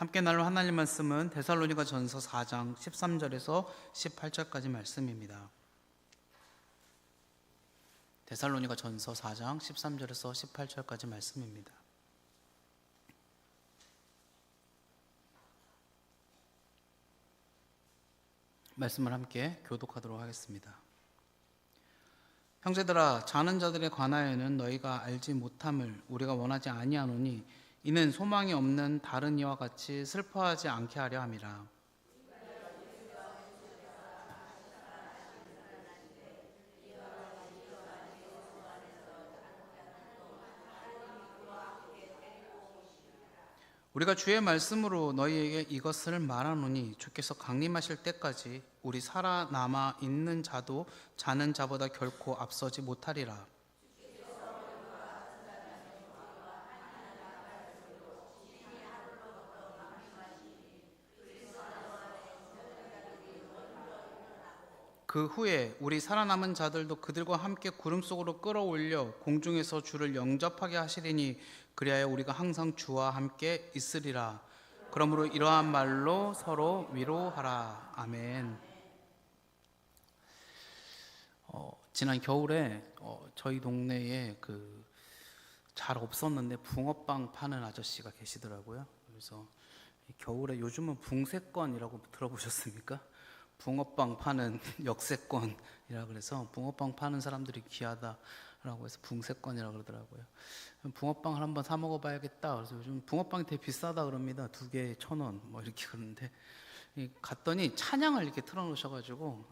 함께 나눌 하나님 말씀은 데살로니가 전서 4장 13절에서 18절까지 말씀입니다. 데살로니가 전서 4장 13절에서 18절까지 말씀입니다. 말씀을 함께 교독하도록 하겠습니다. 형제들아, 자는 자들에 관하여는 너희가 알지 못함을 우리가 원하지 아니하노니 이는 소망이 없는 다른 이와 같이 슬퍼하지 않게 하려 함이라. 우리가 주의 말씀으로 너희에게 이것을 말하노니 주께서 강림하실 때까지 우리 살아남아 있는 자도 자는 자보다 결코 앞서지 못하리라. 그 후에 우리 살아남은 자들도 그들과 함께 구름 속으로 끌어올려 공중에서 주를 영접하게 하시리니 그리하여 우리가 항상 주와 함께 있으리라. 그러므로 이러한 말로 서로 위로하라. 아멘. 지난 겨울에 저희 동네에 잘 없었는데 붕어빵 파는 아저씨가 계시더라고요. 그래서 겨울에 요즘은 붕세권이라고 들어보셨습니까? 붕어빵 파는 역세권이라 그래서 붕어빵 파는 사람들이 귀하다라고 해서 붕세권이라고 그러더라고요. 붕어빵을 한번 사 먹어봐야겠다. 그래서 요즘 붕어빵이 되게 비싸다 그럽니다. 2개에 1,000원 뭐 이렇게 그러는데 갔더니 찬양을 이렇게 틀어놓으셔가지고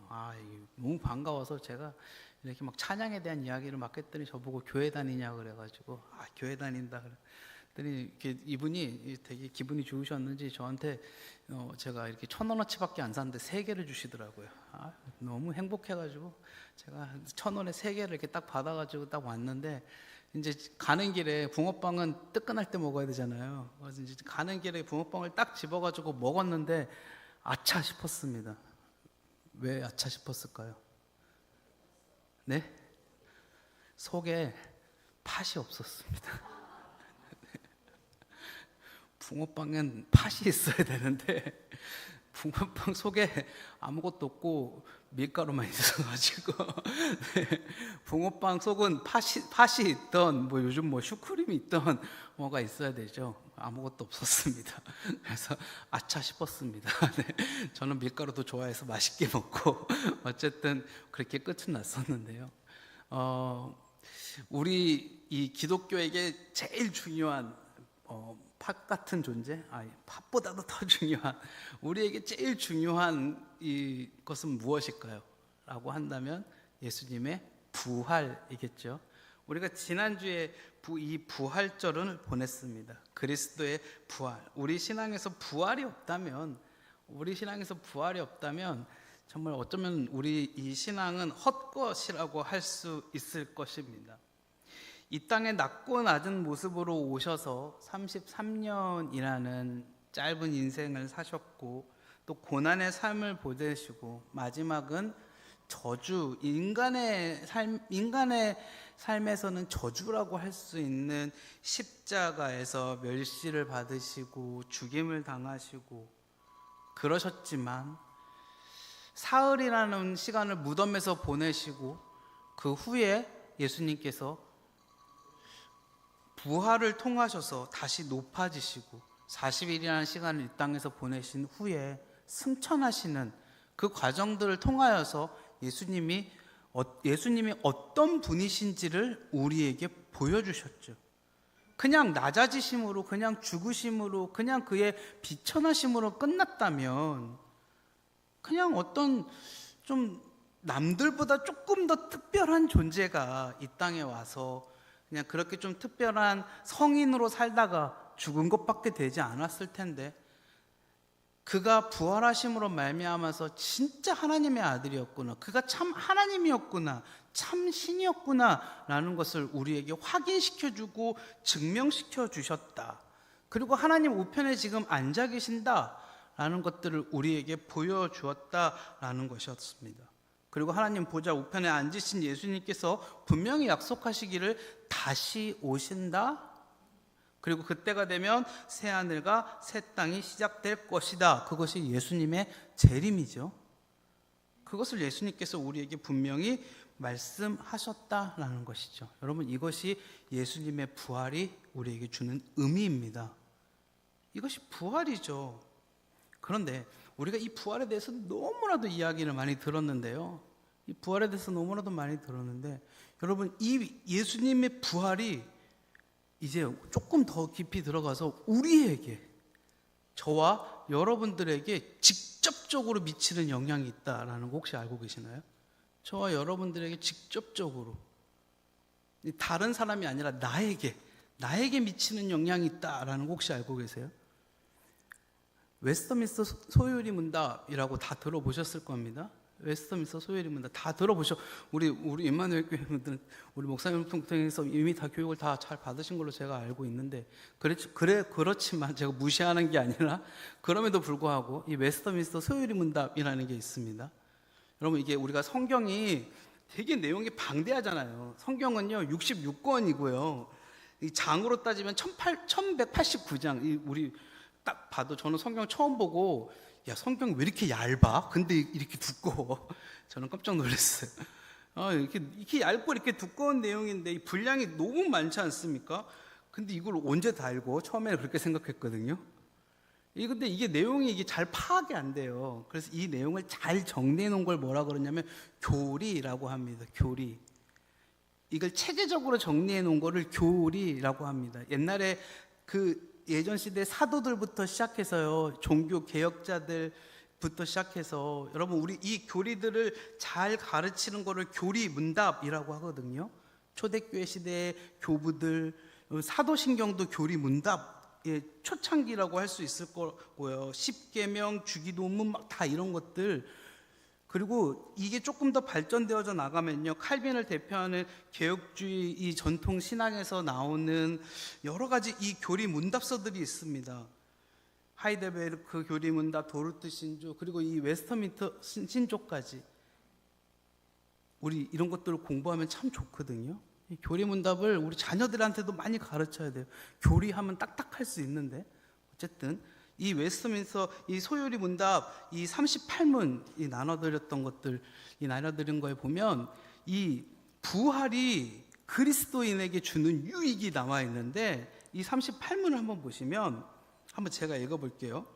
너무 반가워서 제가 이렇게 막 찬양에 대한 이야기를 막 했더니 저보고 교회 다니냐 그래가지고 교회 다닌다 그래. 이렇게 이분이 되게 기분이 좋으셨는지 저한테 제가 이렇게 1,000원어치밖에 안 샀는데 3개를 주시더라고요. 너무 행복해가지고 제가 1,000원에 3개를 이렇게 딱 받아가지고 딱 왔는데 이제 가는 길에 붕어빵은 뜨끈할 때 먹어야 되잖아요. 그래서 이제 가는 길에 붕어빵을 딱 집어가지고 먹었는데 아차 싶었습니다. 왜 아차 싶었을까요? 네? 속에 팥이 없었습니다. 붕어빵은 팥이 있어야 되는데 붕어빵 속에 아무것도 없고 밀가루만 있어가지고 붕어빵 속은 팥이 있던 요즘 슈크림이 있던 뭐가 있어야 되죠. 아무것도 없었습니다. 그래서 아차 싶었습니다. 저는 밀가루도 좋아해서 맛있게 먹고 어쨌든 그렇게 끝은 났었는데요. 우리 이 기독교에게 제일 중요한 팥 같은 존재, 팥보다도 더 중요한, 우리에게 제일 중요한 이것은 무엇일까요? 라고 한다면 예수님의 부활이겠죠. 우리가 지난주에 이 부활절을 보냈습니다. 그리스도의 부활. 우리 신앙에서 부활이 없다면 정말 어쩌면 우리 이 신앙은 헛것이라고 할 수 있을 것입니다. 이 땅에 낮고 낮은 모습으로 오셔서 33년이라는 짧은 인생을 사셨고 또 고난의 삶을 보내시고 마지막은 저주, 인간의 삶에서는 저주라고 할 수 있는 십자가에서 멸시를 받으시고 죽임을 당하시고 그러셨지만 사흘이라는 시간을 무덤에서 보내시고 그 후에 예수님께서 부활을 통하셔서 다시 높아지시고 40일이라는 시간을 이 땅에서 보내신 후에 승천하시는 그 과정들을 통하여서 예수님이 어떤 분이신지를 우리에게 보여주셨죠. 그냥 낮아지심으로, 그냥 죽으심으로, 그냥 그의 비천하심으로 끝났다면 그냥 어떤 좀 남들보다 조금 더 특별한 존재가 이 땅에 와서 그냥 그렇게 좀 특별한 성인으로 살다가 죽은 것밖에 되지 않았을 텐데 그가 부활하심으로 말미암아서 진짜 하나님의 아들이었구나, 그가 참 하나님이었구나, 참 신이었구나 라는 것을 우리에게 확인시켜주고 증명시켜 주셨다. 그리고 하나님 우편에 지금 앉아 계신다 라는 것들을 우리에게 보여주었다라는 것이었습니다. 그리고 하나님 보좌 우편에 앉으신 예수님께서 분명히 약속하시기를 다시 오신다, 그리고 그때가 되면 새 하늘과 새 땅이 시작될 것이다. 그것이 예수님의 재림이죠. 그것을 예수님께서 우리에게 분명히 말씀하셨다라는 것이죠. 여러분, 이것이 예수님의 부활이 우리에게 주는 의미입니다. 이것이 부활이죠. 그런데 우리가 이 부활에 대해서 너무나도 이야기를 많이 들었는데요. 이 부활에 대해서 너무나도 많이 들었는데, 여러분, 이 예수님의 부활이 이제 조금 더 깊이 들어가서 우리에게, 저와 여러분들에게 직접적으로 미치는 영향이 있다라는 거 혹시 알고 계시나요? 저와 여러분들에게 직접적으로, 다른 사람이 아니라 나에게 미치는 영향이 있다라는 거 혹시 알고 계세요? 웨스터민스터 소요리 문답이라고 다 들어보셨을 겁니다. 웨스터민스터 소요리 문답 다 들어보셔. 우리 임마누엘 교회 분들은 우리 목사님 통해서 이미 다 교육을 다 잘 받으신 걸로 제가 알고 있는데, 그렇지만 제가 무시하는 게 아니라, 그럼에도 불구하고 이 웨스터민스터 소요리 문답이라는 게 있습니다. 여러분, 이게 우리가 성경이 되게 내용이 방대하잖아요. 성경은요 66권이고요. 이 장으로 따지면 1189장. 우리 딱 봐도, 저는 성경 처음 보고, 야, 성경 왜 이렇게 얇아? 근데 이렇게 두꺼워. 저는 깜짝 놀랐어요. 이렇게 얇고 이렇게 두꺼운 내용인데 이 분량이 너무 많지 않습니까? 근데 이걸 언제 다 읽어? 처음에는 그렇게 생각했거든요. 근데 이게 내용이 이게 잘 파악이 안 돼요. 그래서 이 내용을 잘 정리해 놓은 걸 뭐라 그러냐면 교리라고 합니다. 교리. 이걸 체계적으로 정리해 놓은 거를 교리라고 합니다. 옛날에 예전 시대 사도들부터 시작해서요, 종교 개혁자들부터 시작해서, 여러분, 우리 이 교리들을 잘 가르치는 거를 교리 문답이라고 하거든요. 초대교회 시대의 교부들, 사도신경도 교리 문답의 초창기라고 할 수 있을 거고요. 십계명, 주기도문 막 다 이런 것들. 그리고 이게 조금 더 발전되어져 나가면요, 칼빈을 대표하는 개혁주의 이 전통 신앙에서 나오는 여러 가지 이 교리 문답서들이 있습니다. 하이델베르크 교리 문답, 도르트 신조, 그리고 이 웨스터민스터 신조까지. 우리 이런 것들을 공부하면 참 좋거든요. 이 교리 문답을 우리 자녀들한테도 많이 가르쳐야 돼요. 교리하면 딱딱할 수 있는데, 어쨌든 이 웨스트민스터 이 소요리 문답 이 38문 이 나눠드렸던 것들, 이 나눠드린 거에 보면 이 부활이 그리스도인에게 주는 유익이 나와 있는데, 이 38문을 한번 보시면, 한번 제가 읽어볼게요.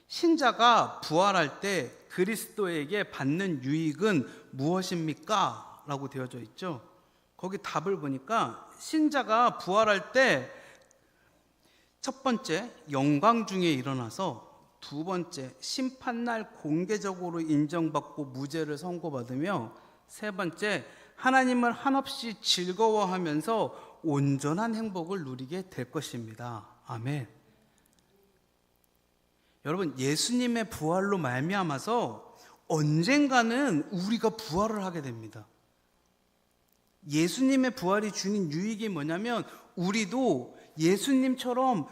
신자가 부활할 때 그리스도에게 받는 유익은 무엇입니까? 라고 되어져 있죠. 거기 답을 보니까, 신자가 부활할 때 첫 번째, 영광 중에 일어나서, 두 번째, 심판날 공개적으로 인정받고 무죄를 선고받으며, 세 번째, 하나님을 한없이 즐거워하면서 온전한 행복을 누리게 될 것입니다. 아멘. 여러분, 예수님의 부활로 말미암아서 언젠가는 우리가 부활을 하게 됩니다. 예수님의 부활이 주는 유익이 뭐냐면, 우리도 예수님처럼,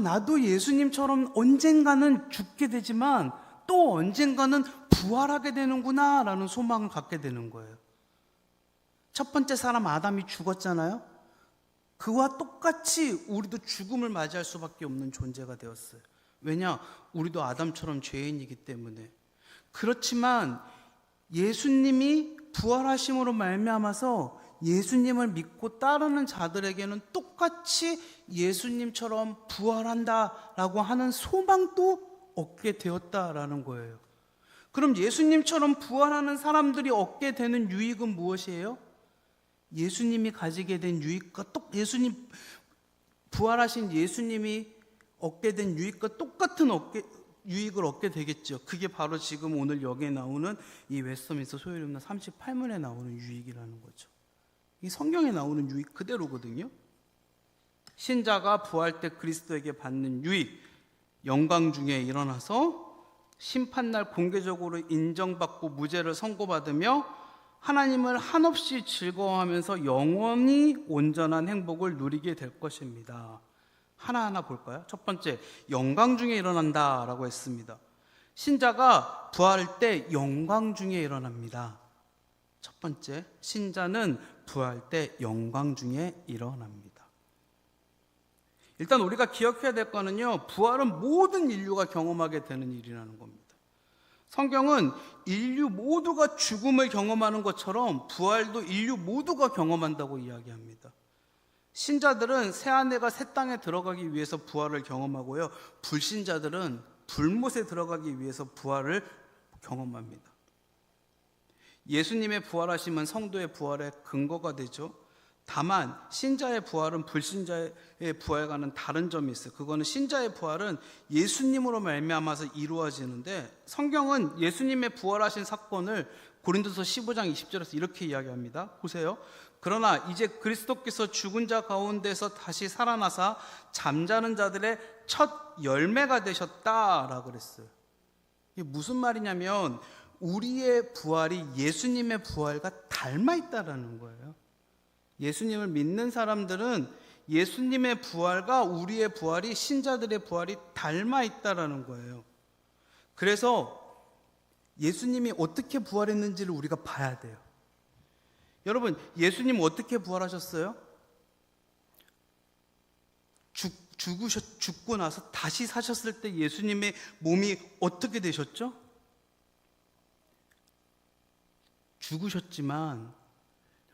나도 예수님처럼 언젠가는 죽게 되지만 또 언젠가는 부활하게 되는구나 라는 소망을 갖게 되는 거예요. 첫 번째 사람 아담이 죽었잖아요. 그와 똑같이 우리도 죽음을 맞이할 수밖에 없는 존재가 되었어요. 왜냐? 우리도 아담처럼 죄인이기 때문에. 그렇지만 예수님이 부활하심으로 말미암아서 예수님을 믿고 따르는 자들에게는 똑같이 예수님처럼 부활한다라고 하는 소망도 얻게 되었다라는 거예요. 그럼 예수님처럼 부활하는 사람들이 얻게 되는 유익은 무엇이에요? 예수님이 가지게 된 유익과 부활하신 예수님이 얻게 된 유익과 똑같은 유익을 얻게 되겠죠. 그게 바로 지금 오늘 여기에 나오는 이 웨스터민스터 소요리 문답 38문에 나오는 유익이라는 거죠. 이 성경에 나오는 유익 그대로거든요. 신자가 부활 때 그리스도에게 받는 유익, 영광 중에 일어나서 심판날 공개적으로 인정받고 무죄를 선고받으며 하나님을 한없이 즐거워하면서 영원히 온전한 행복을 누리게 될 것입니다. 하나하나 볼까요? 첫 번째, 영광 중에 일어난다라고 했습니다. 신자가 부활할 때 영광 중에 일어납니다. 첫 번째, 신자는 부활할 때 영광 중에 일어납니다. 일단 우리가 기억해야 될 거는요, 부활은 모든 인류가 경험하게 되는 일이라는 겁니다. 성경은 인류 모두가 죽음을 경험하는 것처럼 부활도 인류 모두가 경험한다고 이야기합니다. 신자들은 새하늘과 새 땅에 들어가기 위해서 부활을 경험하고요, 불신자들은 불못에 들어가기 위해서 부활을 경험합니다. 예수님의 부활하심은 성도의 부활의 근거가 되죠. 다만 신자의 부활은 불신자의 부활과는 다른 점이 있어요. 그거는 신자의 부활은 예수님으로 말미암아서 이루어지는데, 성경은 예수님의 부활하신 사건을 고린도서 15장 20절에서 이렇게 이야기합니다. 보세요. 그러나 이제 그리스도께서 죽은 자 가운데서 다시 살아나사 잠자는 자들의 첫 열매가 되셨다라고 그랬어요. 이게 무슨 말이냐면 우리의 부활이 예수님의 부활과 닮아 있다라는 거예요. 예수님을 믿는 사람들은 예수님의 부활과 우리의 부활이, 신자들의 부활이 닮아 있다라는 거예요. 그래서 예수님이 어떻게 부활했는지를 우리가 봐야 돼요. 여러분, 예수님 어떻게 부활하셨어요? 죽고 나서 다시 사셨을 때 예수님의 몸이 어떻게 되셨죠? 죽으셨지만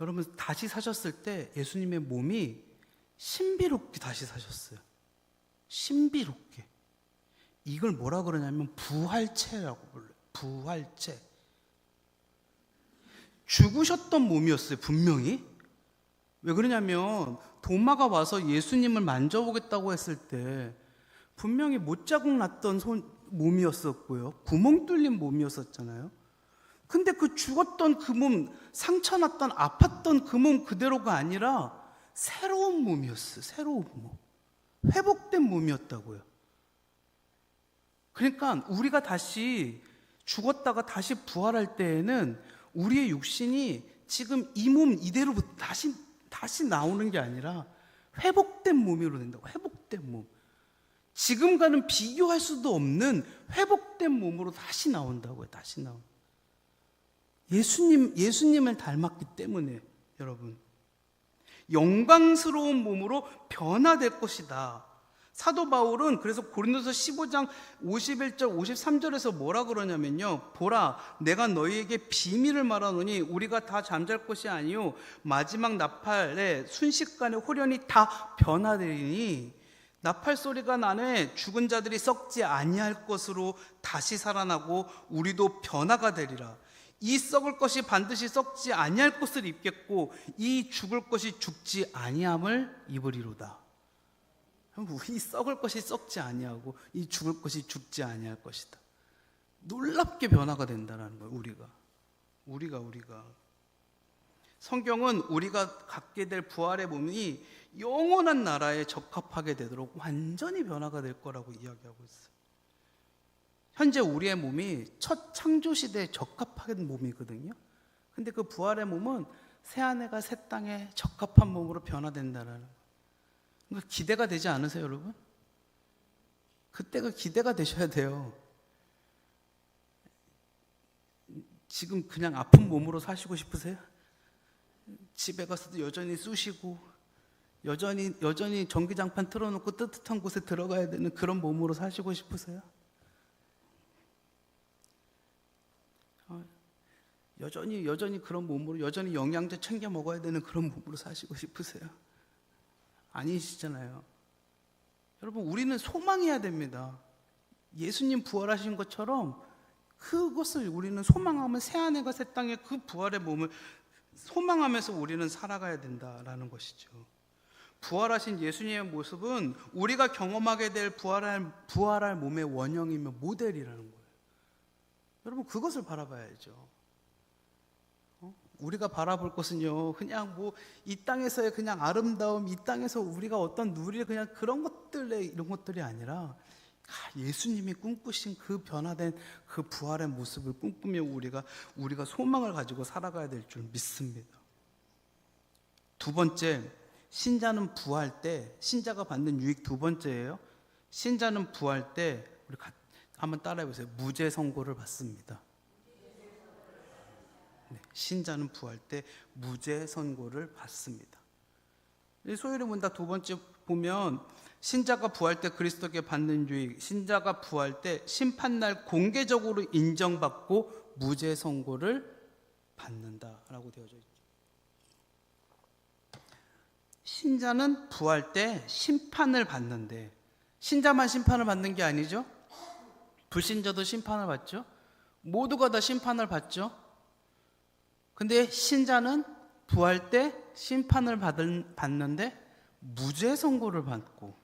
여러분, 다시 사셨을 때 예수님의 몸이 신비롭게 다시 사셨어요. 신비롭게. 이걸 뭐라 그러냐면 부활체라고 불러요. 부활체. 죽으셨던 몸이었어요, 분명히. 왜 그러냐면 도마가 와서 예수님을 만져보겠다고 했을 때 분명히 못자국 났던 몸이었었고요, 구멍 뚫린 몸이었었잖아요. 근데 그 죽었던 그 몸, 상처 났던 아팠던 그 몸 그대로가 아니라 새로운 몸이었어요. 새로운 몸, 회복된 몸이었다고요. 그러니까 우리가 다시 죽었다가 다시 부활할 때에는 우리의 육신이 지금 이 몸 이대로 다시 나오는 게 아니라 회복된 몸으로 된다고. 회복된 몸. 지금과는 비교할 수도 없는 회복된 몸으로 다시 나온다고요. 다시 나온. 예수님을 닮았기 때문에 여러분, 영광스러운 몸으로 변화될 것이다. 사도 바울은 그래서 고린도서 15장 51절 53절에서 뭐라 그러냐면요, 보라, 내가 너희에게 비밀을 말하노니 우리가 다 잠잘 것이 아니요 마지막 나팔에 순식간에 홀연히 다 변화되리니 나팔 소리가 나네 죽은 자들이 썩지 아니할 것으로 다시 살아나고 우리도 변화가 되리라. 이 썩을 것이 반드시 썩지 아니할 것을 입겠고 이 죽을 것이 죽지 아니함을 입으리로다. 이 썩을 것이 썩지 아니하고 이 죽을 것이 죽지 아니할 것이다. 놀랍게 변화가 된다는 거예요. 우리가 성경은 우리가 갖게 될 부활의 몸이 영원한 나라에 적합하게 되도록 완전히 변화가 될 거라고 이야기하고 있어요. 현재 우리의 몸이 첫 창조 시대에 적합한 몸이거든요. 근데 그 부활의 몸은 새하늘과 새 땅에 적합한 몸으로 변화된다는 거예요. 기대가 되지 않으세요, 여러분? 그때가 기대가 되셔야 돼요. 지금 그냥 아픈 몸으로 사시고 싶으세요? 집에 가서도 여전히 쑤시고 여전히 전기장판 틀어놓고 뜨뜻한 곳에 들어가야 되는 그런 몸으로 사시고 싶으세요? 여전히 그런 몸으로, 여전히 영양제 챙겨 먹어야 되는 그런 몸으로 사시고 싶으세요? 아니시잖아요. 여러분, 우리는 소망해야 됩니다. 예수님 부활하신 것처럼 그것을 우리는 소망하면 새하늘과 새 땅의 그 부활의 몸을 소망하면서 우리는 살아가야 된다라는 것이죠. 부활하신 예수님의 모습은 우리가 경험하게 될 부활할 몸의 원형이며 모델이라는 거예요. 여러분, 그것을 바라봐야죠. 우리가 바라볼 것은요, 그냥 이 땅에서의 그냥 아름다움, 이 땅에서 우리가 어떤 누릴 그냥 그런 이런 것들이 아니라 예수님이 꿈꾸신 그 변화된 그 부활의 모습을 꿈꾸며 우리가 소망을 가지고 살아가야 될 줄 믿습니다. 두 번째, 신자는 부활할 때, 신자가 받는 유익 두 번째예요. 신자는 부활할 때, 우리 한번 따라해 보세요. 무죄 선고를 받습니다. 네, 신자는 부활할 때 무죄 선고를 받습니다. 소요리 문답 두 번째 보면 신자가 부활 때 그리스도께 받는 유익, 신자가 부활 때 심판날 공개적으로 인정받고 무죄 선고를 받는다라고 되어져 있죠. 신자는 부활 때 심판을 받는데, 신자만 심판을 받는 게 아니죠. 불신자도 심판을 받죠. 모두가 다 심판을 받죠. 근데 신자는 부활 때 심판을 받는데 무죄 선고를 받고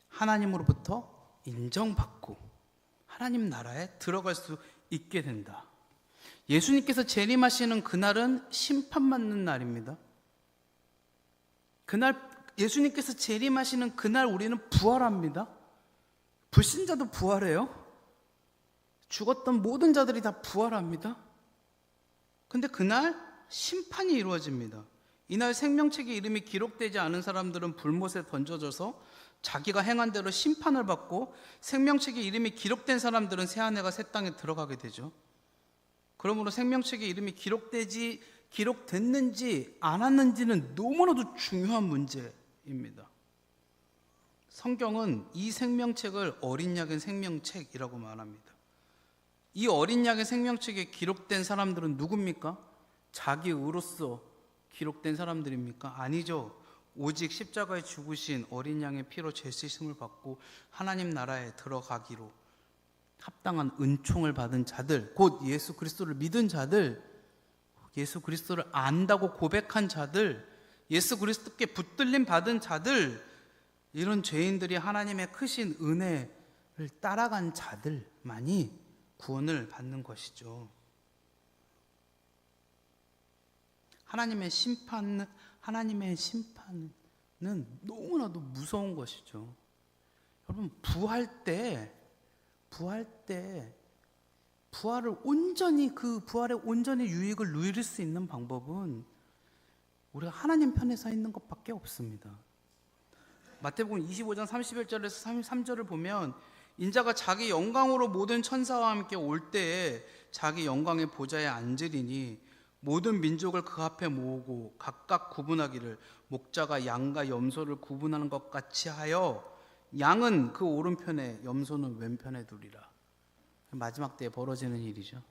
하나님으로부터 인정받고 하나님 나라에 들어갈 수 있게 된다. 예수님께서 재림하시는 그날은 심판받는 날입니다. 그날 예수님께서 재림하시는 그날 우리는 부활합니다. 불신자도 부활해요. 죽었던 모든 자들이 다 부활합니다. 근데 그날 심판이 이루어집니다. 이날 생명책에 이름이 기록되지 않은 사람들은 불못에 던져져서 자기가 행한 대로 심판을 받고, 생명책에 이름이 기록된 사람들은 새하늘과 새 땅에 들어가게 되죠. 그러므로 생명책에 이름이 기록됐는지 안 왔는지는 너무나도 중요한 문제입니다. 성경은 이 생명책을 어린 약의 생명책이라고 말합니다. 이 어린 약의 생명책에 기록된 사람들은 누굽니까? 자기 의로서 기록된 사람들입니까? 아니죠. 오직 십자가에 죽으신 어린 양의 피로 죄 씻음을 받고 하나님 나라에 들어가기로 합당한 은총을 받은 자들, 곧 예수 그리스도를 믿은 자들, 예수 그리스도를 안다고 고백한 자들, 예수 그리스도께 붙들림 받은 자들, 이런 죄인들이 하나님의 크신 은혜를 따라간 자들만이 구원을 받는 것이죠. 하나님의 심판은 너무나도 무서운 것이죠. 여러분, 부활을 온전히, 그 부활의 온전히 유익을 누릴 수 있는 방법은 우리가 하나님 편에 서 있는 것밖에 없습니다. 마태복음 25장 31절에서 33절을 보면, 인자가 자기 영광으로 모든 천사와 함께 올 때에 자기 영광의 보좌에 앉으리니 모든 민족을 그 앞에 모으고 각각 구분하기를 목자가 양과 염소를 구분하는 것 같이 하여 양은 그 오른편에 염소는 왼편에 두리라. 마지막 때에 벌어지는 일이죠.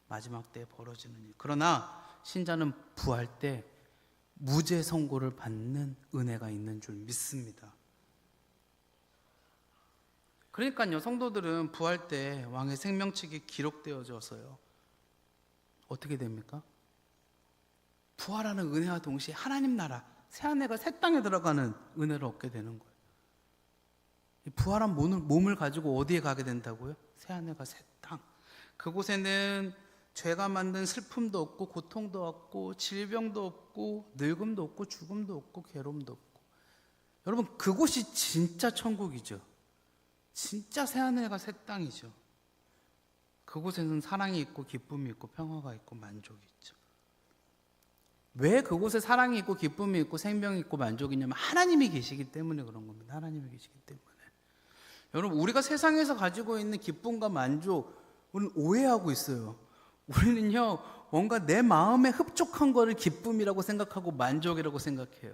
마지막 때에 벌어지는 일. 그러나 신자는 부활 때 무죄 선고를 받는 은혜가 있는 줄 믿습니다. 그러니까요, 성도들은 부활 때 왕의 생명책이 기록되어져서요, 어떻게 됩니까? 부활하는 은혜와 동시에 하나님 나라, 새하늘과 새 땅에 들어가는 은혜를 얻게 되는 거예요. 부활한 몸을 가지고 어디에 가게 된다고요? 새하늘과 새 땅. 그곳에는 죄가 만든 슬픔도 없고 고통도 없고 질병도 없고 늙음도 없고 죽음도 없고 괴로움도 없고. 여러분, 그곳이 진짜 천국이죠. 진짜 새하늘과 새 땅이죠. 그곳에는 사랑이 있고 기쁨이 있고 평화가 있고 만족이 있죠. 왜 그곳에 사랑이 있고 기쁨이 있고 생명이 있고 만족이 있냐면 하나님이 계시기 때문에 그런 겁니다. 하나님이 계시기 때문에. 여러분, 우리가 세상에서 가지고 있는 기쁨과 만족은 오해하고 있어요. 우리는요, 뭔가 내 마음에 흡족한 거를 기쁨이라고 생각하고 만족이라고 생각해요.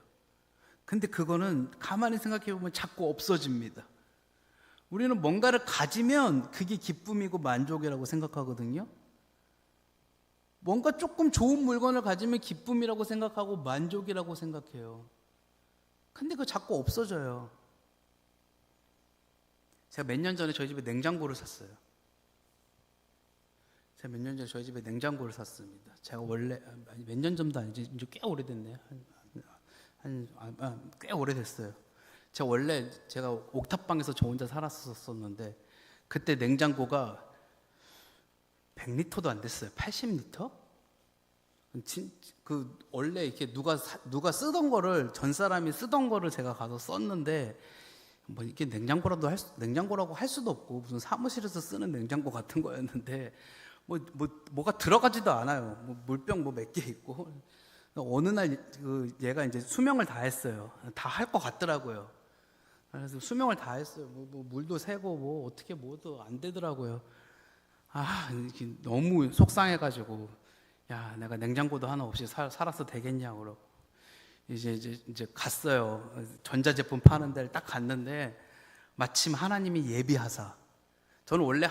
근데 그거는 가만히 생각해 보면 자꾸 없어집니다. 우리는 뭔가를 가지면 그게 기쁨이고 만족이라고 생각하거든요. 뭔가 조금 좋은 물건을 가지면 기쁨이라고 생각하고 만족이라고 생각해요. 근데 그거 자꾸 없어져요. 제가 몇 년 전에 저희 집에 냉장고를 샀어요. 제가 몇 년 전에 저희 집에 냉장고를 샀습니다. 제가 원래 몇 년 전도 아니지, 이제 꽤 오래됐네요. 꽤 오래됐어요. 제가 옥탑방에서 저 혼자 살았었는데 그때 냉장고가 100리터도 안 됐어요. 80리터? 원래 이렇게 누가 쓰던 거를, 전 사람이 쓰던 거를 제가 가서 썼는데, 뭐 이게 냉장고라고 할 수도 없고 무슨 사무실에서 쓰는 냉장고 같은 거였는데 뭐가 들어가지도 않아요. 뭐 물병 몇 개 있고. 어느 날 얘가 이제 수명을 다 했어요. 다 할 것 같더라고요. 그래서 수명을 다 했어요. 뭐 물도 새고 뭐 어떻게 뭐도 안 되더라고요. 너무 속상해가지고, 야, 내가 냉장고도 하나 없이 살아서 되겠냐고 그러고, 이제 갔어요. 전자제품 파는 데를 딱 갔는데 마침 하나님이 예비하사, 저는 원래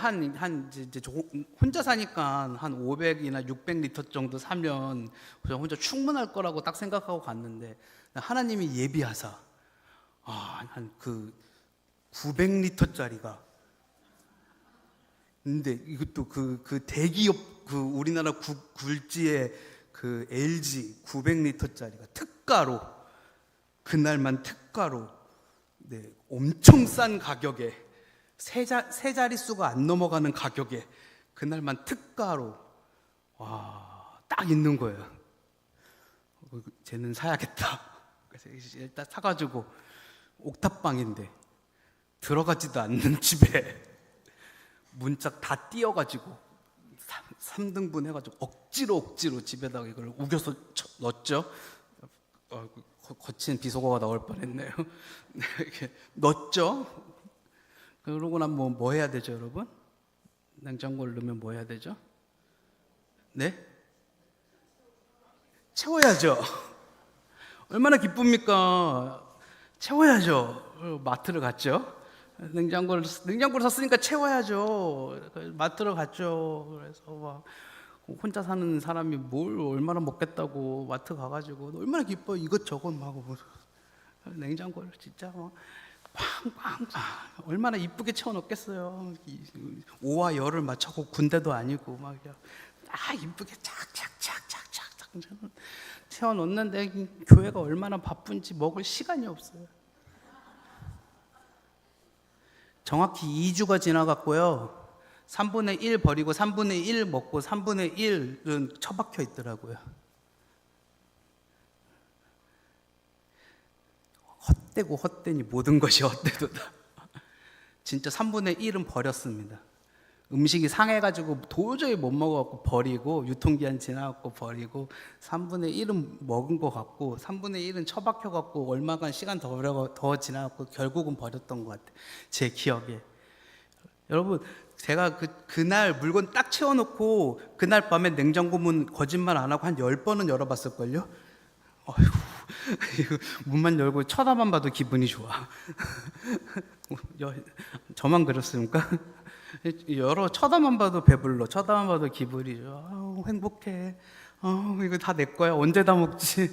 이제 혼자 사니까 한 500이나 600리터 정도 사면 그냥 혼자 충분할 거라고 딱 생각하고 갔는데 하나님이 예비하사 한 그 900리터짜리가, 근데 이것도 그 대기업 우리나라 굴지의 그 LG 900리터짜리가 특가로, 그날만 특가로, 네, 엄청 싼 가격에, 세 자릿수가 안 넘어가는 가격에 그날만 특가로 딱 있는 거예요. 쟤는 사야겠다. 그래서 일단 사가지고, 옥탑방인데 들어가지도 않는 집에 문짝 다 띄어가지고 3등분 해가지고 억지로 집에다가 이걸 우겨서 넣었죠. 거친 비속어가 나올 뻔했네요. 이렇게 넣었죠. 그러고 나면 뭐 해야 되죠, 여러분? 냉장고를 넣으면 뭐 해야 되죠? 네? 채워야죠. 얼마나 기쁩니까? 채워야죠. 마트를 갔죠. 냉장고를 샀으니까 채워야죠. 마트를 갔죠. 그래서 막 혼자 사는 사람이 뭘 얼마나 먹겠다고 마트 가가지고 얼마나 기뻐. 이것저것 막 냉장고를 진짜 막 팡팡팡 얼마나 이쁘게 채워놓겠어요. 오와 열을 맞춰고 군대도 아니고 막 이쁘게 착착착착착 채워놓는데 교회가 얼마나 바쁜지 먹을 시간이 없어요. 정확히 2주가 지나갔고요. 3분의 1 버리고 3분의 1 먹고 3분의 1은 처박혀 있더라고요. 헛되고 헛되니 모든 것이 헛되도다. 진짜 3분의 1은 버렸습니다. 음식이 상해가지고 도저히 못 먹어갖고 버리고, 유통기한 지나갖고 버리고, 3분의 1은 먹은 것 같고 3분의 1은 처박혀갖고 얼마간 시간 더 지나갖고 결국은 버렸던 것 같아요, 제 기억에. 여러분, 제가 그날 물건 딱 채워놓고 그날 밤에 냉장고 문 거짓말 안 하고 한 10번은 열어봤을걸요? 어휴, 문만 열고 쳐다만 봐도 기분이 좋아. 저만 그렇습니까? 쳐다만 봐도 배불러, 쳐다만 봐도 기분이 좋아. 행복해. 이거 다 내 거야. 언제 다 먹지?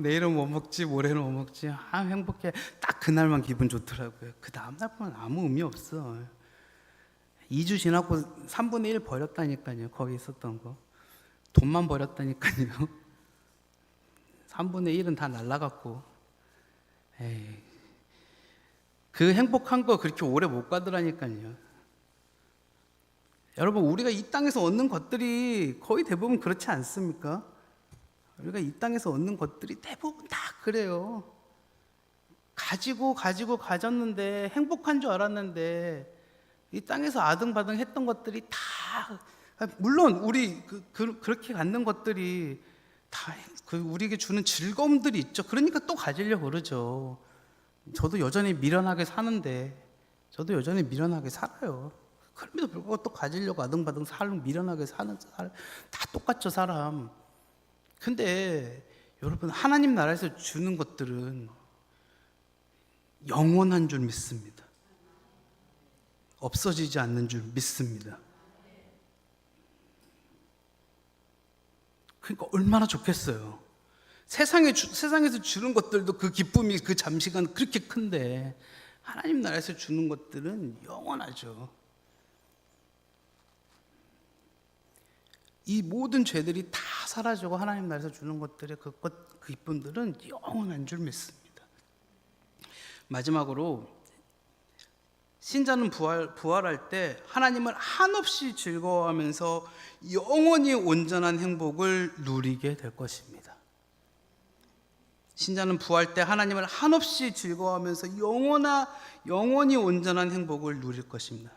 내일은 뭐 먹지? 모레는 뭐 먹지? 행복해. 딱 그날만 기분 좋더라고요. 그 다음날 보면 아무 의미 없어. 2주 지나고 3분의 1 버렸다니까요. 거기 있었던 거 돈만 버렸다니까요. 3분의 1은 다 날라갔고. 에이, 그 행복한 거 그렇게 오래 못 가더라니까요. 여러분, 우리가 이 땅에서 얻는 것들이 거의 대부분 그렇지 않습니까? 우리가 이 땅에서 얻는 것들이 대부분 다 그래요. 가졌는데 행복한 줄 알았는데 이 땅에서 아등바등 했던 것들이 다, 물론 우리 그렇게 갖는 것들이 다 우리에게 주는 즐거움들이 있죠. 그러니까 또 가지려고 그러죠. 저도 여전히 미련하게 사는데, 저도 여전히 미련하게 살아요. 그럼에도 불구하고 또 가지려고 아등바등 미련하게 사는 사람 다 똑같죠, 사람. 근데 여러분, 하나님 나라에서 주는 것들은 영원한 줄 믿습니다. 없어지지 않는 줄 믿습니다. 그러니까 얼마나 좋겠어요. 세상에서 주는 것들도 그 기쁨이 그 잠시간 그렇게 큰데, 하나님 나라에서 주는 것들은 영원하죠. 이 모든 죄들이 다 사라지고 하나님 나라에서 주는 것들의 그 기쁨들은 영원한 줄 믿습니다. 마지막으로, 신자는 부활할 때 하나님을 한없이 즐거워하면서 영원히 온전한 행복을 누리게 될 것입니다. 신자는 부활할 때 하나님을 한없이 즐거워하면서 영원히 온전한 행복을 누릴 것입니다.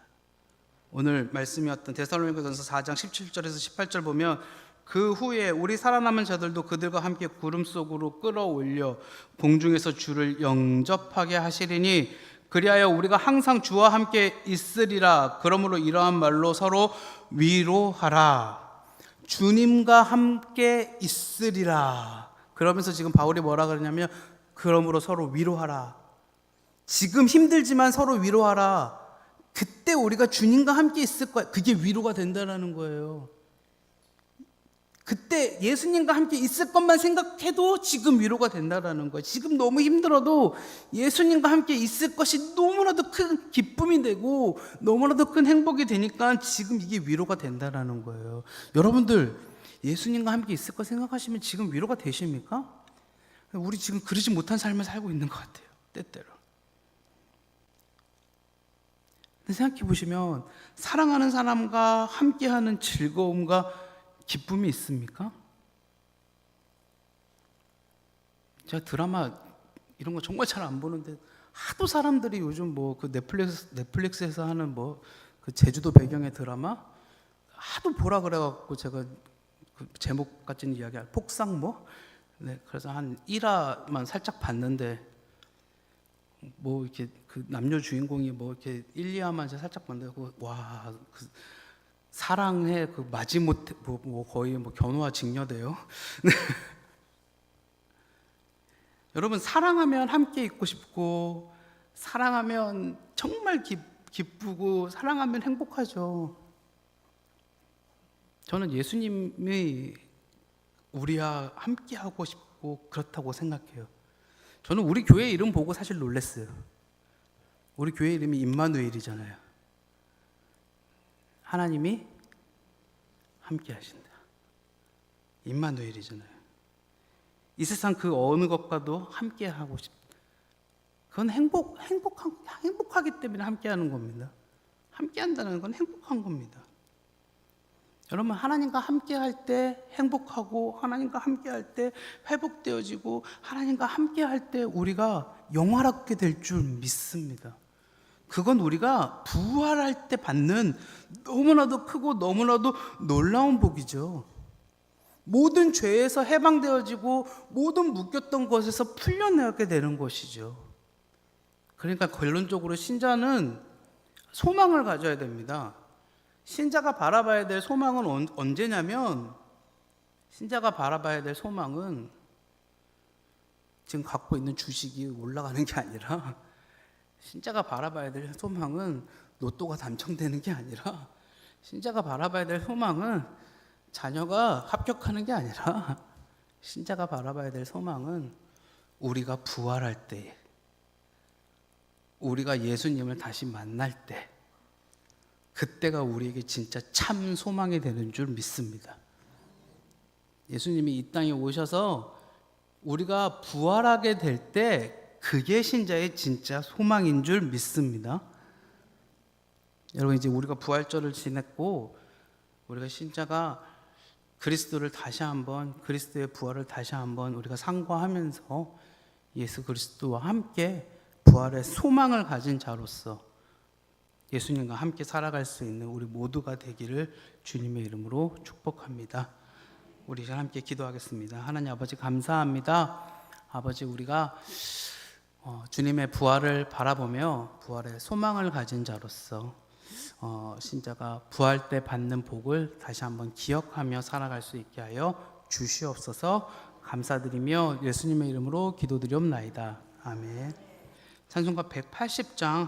오늘 말씀이었던 데살로니가전서 4장 17절에서 18절 보면, 그 후에 우리 살아남은 자들도 그들과 함께 구름 속으로 끌어올려 공중에서 주를 영접하게 하시리니 그리하여 우리가 항상 주와 함께 있으리라. 그러므로 이러한 말로 서로 위로하라. 주님과 함께 있으리라. 그러면서 지금 바울이 뭐라 그러냐면 그러므로 서로 위로하라. 지금 힘들지만 서로 위로하라. 그때 우리가 주님과 함께 있을 거야. 그게 위로가 된다라는 거예요. 그때 예수님과 함께 있을 것만 생각해도 지금 위로가 된다라는 거예요. 지금 너무 힘들어도 예수님과 함께 있을 것이 너무나도 큰 기쁨이 되고 너무나도 큰 행복이 되니까 지금 이게 위로가 된다라는 거예요. 여러분들 예수님과 함께 있을 거 생각하시면 지금 위로가 되십니까? 우리 지금 그러지 못한 삶을 살고 있는 것 같아요. 때때로. 근데 생각해 보시면 사랑하는 사람과 함께하는 즐거움과 기쁨이 있습니까? 제가 드라마 이런 거 정말 잘 안 보는데 하도 사람들이 요즘 뭐 그 넷플릭스에서 하는 뭐 그 제주도 배경의 드라마 하도 보라 그래갖고 제가 그 제목 같은 이야기 폭삭모. 네, 그래서 한 1화만 살짝 봤는데 뭐 이렇게 그 남녀 주인공이 뭐 이렇게 1, 2화만 제가 살짝 봤는데 와. 그 사랑해 그 마지못해 뭐 거의 뭐 견우와 직녀돼요. 여러분 사랑하면 함께 있고 싶고 사랑하면 정말 기쁘고 사랑하면 행복하죠. 저는 예수님이 우리와 함께 하고 싶고 그렇다고 생각해요. 저는 우리 교회 이름 보고 사실 놀랐어요. 우리 교회 이름이 임마누엘이잖아요. 하나님이 함께 하신다. 임마누엘이잖아요. 이 세상 그 어느 것과도 함께 하고 싶다. 그건 행복하기 때문에 함께 하는 겁니다. 함께 한다는 건 행복한 겁니다. 여러분 하나님과 함께 할 때 행복하고 하나님과 함께 할 때 회복되어지고 하나님과 함께 할 때 우리가 영화롭게 될 줄 믿습니다. 그건 우리가 부활할 때 받는 너무나도 크고 너무나도 놀라운 복이죠. 모든 죄에서 해방되어지고 모든 묶였던 것에서 풀려나게 되는 것이죠. 그러니까 결론적으로 신자는 소망을 가져야 됩니다. 신자가 바라봐야 될 소망은 언제냐면 신자가 바라봐야 될 소망은 지금 갖고 있는 주식이 올라가는 게 아니라 신자가 바라봐야 될 소망은 로또가 당첨되는 게 아니라 신자가 바라봐야 될 소망은 자녀가 합격하는 게 아니라 신자가 바라봐야 될 소망은 우리가 부활할 때 우리가 예수님을 다시 만날 때 그때가 우리에게 진짜 참 소망이 되는 줄 믿습니다. 예수님이 이 땅에 오셔서 우리가 부활하게 될 때 그게 신자의 진짜 소망인 줄 믿습니다. 여러분 이제 우리가 부활절을 지냈고 우리가 신자가 그리스도를 다시 한번 그리스도의 부활을 다시 한번 우리가 상고하면서 예수 그리스도와 함께 부활의 소망을 가진 자로서 예수님과 함께 살아갈 수 있는 우리 모두가 되기를 주님의 이름으로 축복합니다. 우리 함께 기도하겠습니다. 하나님 아버지 감사합니다. 아버지 우리가 주님의 부활을 바라보며 부활의 소망을 가진 자로서 신자가 부활 때 받는 복을 다시 한번 기억하며 살아갈 수 있게 하여 주시옵소서. 감사드리며 예수님의 이름으로 기도드리옵나이다. 아멘. 찬송가 180장